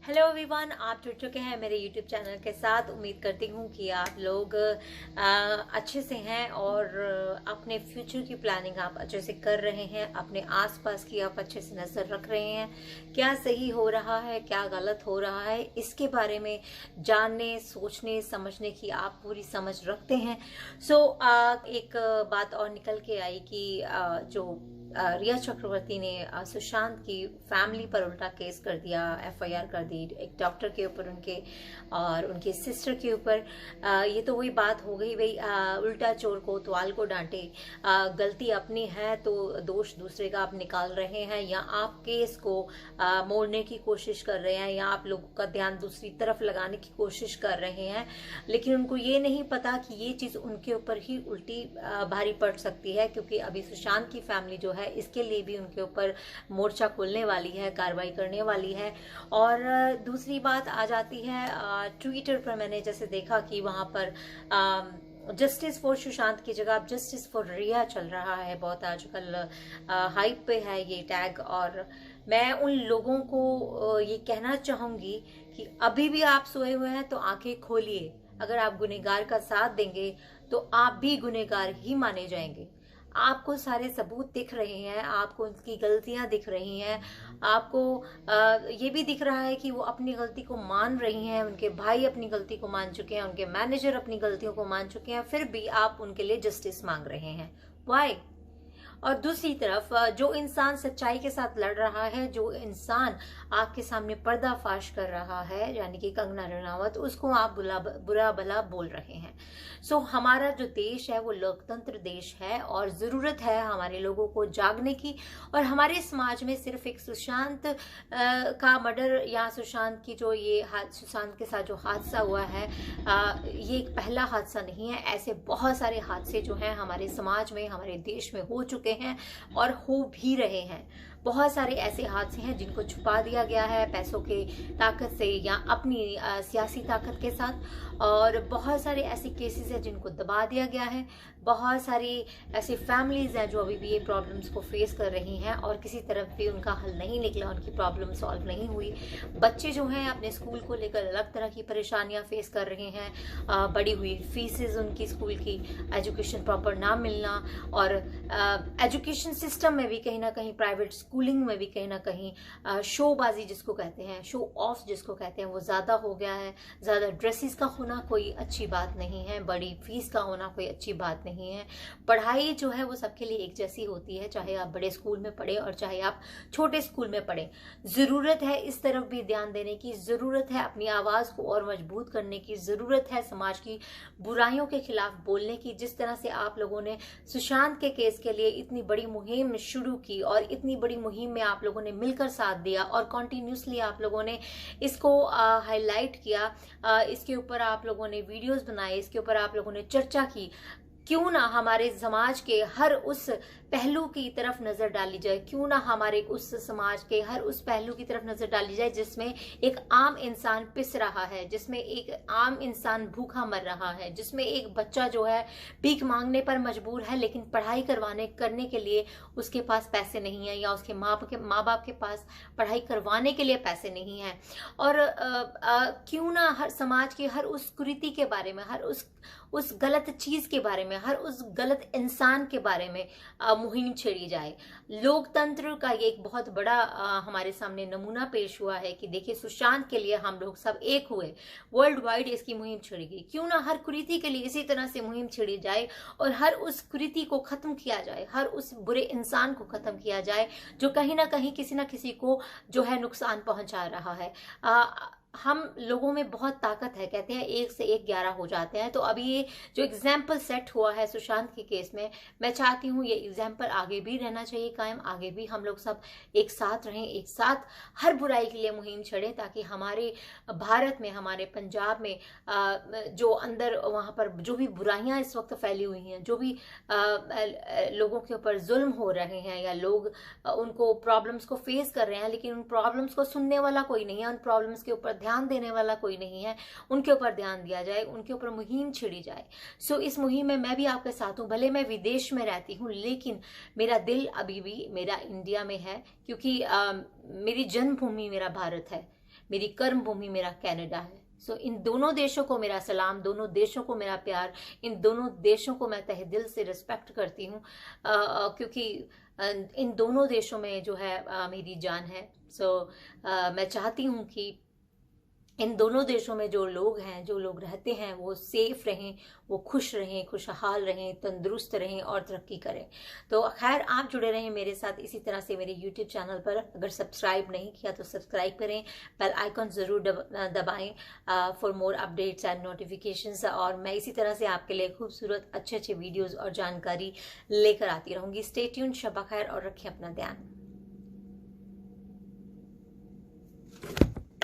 Hello everyone, आप जुड़ चुके हैं मेरे यूट्यूब चैनल के साथ। उम्मीद करती हूँ कि आप लोग अच्छे से हैं और अपने फ्यूचर की प्लानिंग आप अच्छे से कर रहे हैं। अपने आसपास की आप अच्छे से नज़र रख रहे हैं। क्या सही हो रहा है, क्या गलत हो रहा है, इसके बारे में जानने, सोचने, समझने की आप पूरी समझ रखते हैं। एक बात और निकल के आई कि जो रिया चक्रवर्ती ने सुशांत की फैमिली पर उल्टा केस कर दिया, एफआईआर कर दी एक डॉक्टर के ऊपर, उनके और उनके सिस्टर के ऊपर। ये तो वही बात हो गई भाई, उल्टा चोर को तवाल को डांटे। गलती अपनी है तो दोष दूसरे का आप निकाल रहे हैं, या आप केस को मोड़ने की कोशिश कर रहे हैं, या आप लोगों का ध्यान दूसरी तरफ लगाने की कोशिश कर रहे हैं। लेकिन उनको ये नहीं पता कि ये चीज़ उनके ऊपर ही उल्टी भारी पड़ सकती है, क्योंकि अभी सुशांत की फैमिली जो है इसके लिए भी उनके ऊपर मोर्चा खोलने वाली है, कार्रवाई करने वाली है। और दूसरी बात आ जाती है, ट्विटर पर मैंने जैसे देखा कि वहां पर जस्टिस फॉर सुशांत की जगह अब जस्टिस फॉर रिया चल रहा है। बहुत आजकल हाइप पे है ये टैग। और मैं उन लोगों को ये कहना चाहूंगी कि अभी भी आप सोए हुए हैं तो आंखें खोलिए। अगर आप गुनहगार का साथ देंगे तो आप भी गुनहगार ही माने जाएंगे। आपको सारे सबूत दिख रहे हैं, आपको उनकी गलतियां दिख रही हैं, आपको ये भी दिख रहा है कि वो अपनी गलती को मान रही हैं, उनके भाई अपनी गलती को मान चुके हैं, उनके मैनेजर अपनी गलतियों को मान चुके हैं, फिर भी आप उनके लिए जस्टिस मांग रहे हैं। वाई? और दूसरी तरफ जो इंसान सच्चाई के साथ लड़ रहा है, जो इंसान आपके सामने पर्दाफाश कर रहा है, यानी कि कंगना रनावत, उसको आप बुरा भला बोल रहे हैं। हमारा जो देश है वो लोकतंत्र देश है और जरूरत है हमारे लोगों को जागने की। और हमारे समाज में सिर्फ एक सुशांत का मर्डर या सुशांत की जो सुशांत के साथ जो हादसा हुआ है, ये एक पहला हादसा नहीं है। ऐसे बहुत सारे हादसे जो हैं हमारे समाज में, हमारे देश में हो चुके हैं और हो भी रहे हैं। बहुत सारे ऐसे हादसे हैं जिनको छुपा दिया गया है पैसों के ताकत से या अपनी सियासी ताकत के साथ। और बहुत सारे ऐसे केसेस हैं जिनको दबा दिया गया है। बहुत सारी ऐसी फैमिलीज हैं जो अभी भी ये प्रॉब्लम्स को फेस कर रही हैं और किसी तरफ भी उनका हल नहीं निकला, उनकी प्रॉब्लम सॉल्व नहीं हुई। बच्चे जो हैं अपने स्कूल को लेकर अलग तरह की परेशानियां फेस कर रहे हैं। बढ़ी हुई फीसेस, उनकी स्कूल की एजुकेशन प्रॉपर ना मिलना, और एजुकेशन सिस्टम में भी कहीं ना कहीं, प्राइवेट स्कूलिंग में भी कहीं ना कहीं शोबाजी जिसको कहते हैं, शो ऑफ जिसको कहते हैं, वो ज़्यादा हो गया है। ज़्यादा ड्रेसेस का होना कोई अच्छी बात नहीं है, बड़ी फीस का होना कोई अच्छी बात नहीं है। पढ़ाई जो है वो सबके लिए एक जैसी होती है, चाहे आप बड़े स्कूल में पढ़े और चाहे आप छोटे स्कूल में पढ़े। ज़रूरत है इस तरफ भी ध्यान देने की, ज़रूरत है अपनी आवाज़ को और मजबूत करने की, ज़रूरत है समाज की बुराइयों के खिलाफ बोलने की। जिस तरह से आप लोगों ने सुशांत के केस के लिए इतनी बड़ी मुहिम शुरू की और इतनी बड़ी मुहिम में आप लोगों ने मिलकर साथ दिया और कॉन्टिन्यूसली आप लोगों ने इसको हाईलाइट किया, इसके ऊपर आप लोगों ने वीडियोस बनाए, इसके ऊपर आप लोगों ने चर्चा की। क्यों ना हमारे समाज के हर उस पहलू की तरफ नजर डाली जाए, क्यों ना हमारे उस समाज के हर उस पहलू की तरफ नजर डाली जाए जिसमें एक आम इंसान पिस रहा है, जिसमें एक आम इंसान भूखा मर रहा है, जिसमें एक बच्चा जो है भीख मांगने पर मजबूर है लेकिन पढ़ाई करने के लिए उसके पास पैसे नहीं है, या उसके माँ बाप के पास पढ़ाई करवाने के लिए पैसे नहीं है। और क्यों ना हर समाज की हर उस कुरीति के बारे में, हर उस गलत चीज के बारे में, हर उस गलत इंसान के बारे में मुहिम छेड़ी जाए। लोकतंत्र का ये एक बहुत बड़ा हमारे सामने नमूना पेश हुआ है कि देखिए, सुशांत के लिए हम लोग सब एक हुए, वर्ल्ड वाइड इसकी मुहिम छिड़ी गई। क्यों ना हर कुरीति के लिए इसी तरह से मुहिम छिड़ी जाए और हर उस कुरीति को खत्म किया जाए, हर उस बुरे इंसान को खत्म किया जाए जो कहीं ना कहीं किसी ना किसी को जो है नुकसान पहुंचा रहा है। हम लोगों में बहुत ताकत है, कहते हैं 1 से 1 11 हो जाते हैं। तो अभी ये जो एग्जाम्पल सेट हुआ है सुशांत के केस में, मैं चाहती हूँ ये एग्जाम्पल आगे भी रहना चाहिए कायम, आगे भी हम लोग सब एक साथ रहें, एक साथ हर बुराई के लिए मुहिम छेड़ें, ताकि हमारे भारत में, हमारे पंजाब में जो अंदर वहाँ पर जो भी बुराइयाँ इस वक्त फैली हुई हैं, जो भी लोगों के ऊपर जुल्म हो रहे हैं, या लोग उनको प्रॉब्लम्स को फेस कर रहे हैं लेकिन उन प्रॉब्लम्स को सुनने वाला कोई नहीं है, उन प्रॉब्लम्स के ऊपर ध्यान देने वाला कोई नहीं है, उनके ऊपर ध्यान दिया जाए, उनके ऊपर मुहिम छिड़ी जाए। इस मुहिम में मैं भी आपके साथ हूँ। भले मैं विदेश में रहती हूँ लेकिन मेरा दिल अभी भी मेरा इंडिया में है, क्योंकि मेरी जन्मभूमि मेरा भारत है। मेरी कर्म भूमि मेरा कनाडा है। सो इन दोनों देशों को मेरा सलाम, दोनों देशों को मेरा प्यार, इन दोनों देशों को मैं तहे दिल से रिस्पेक्ट करती हूँ, क्योंकि इन दोनों देशों में जो है मेरी जान है। सो मैं चाहती हूँ कि इन दोनों देशों में जो लोग हैं, जो लोग रहते हैं, वो सेफ रहें, वो खुश रहें, खुशहाल रहें, तंदुरुस्त रहें और तरक्की करें। तो खैर, आप जुड़े रहें मेरे साथ इसी तरह से मेरे यूट्यूब चैनल पर। अगर सब्सक्राइब नहीं किया तो सब्सक्राइब करें, बेल आइकन ज़रूर दबाएं for more updates and notifications. और मैं इसी तरह से आपके लिए खूबसूरत अच्छे अच्छे वीडियोज़ और जानकारी लेकर आती रहूँगी। स्टे ट्यून्ड, शब खैर और रखें अपना ध्यान।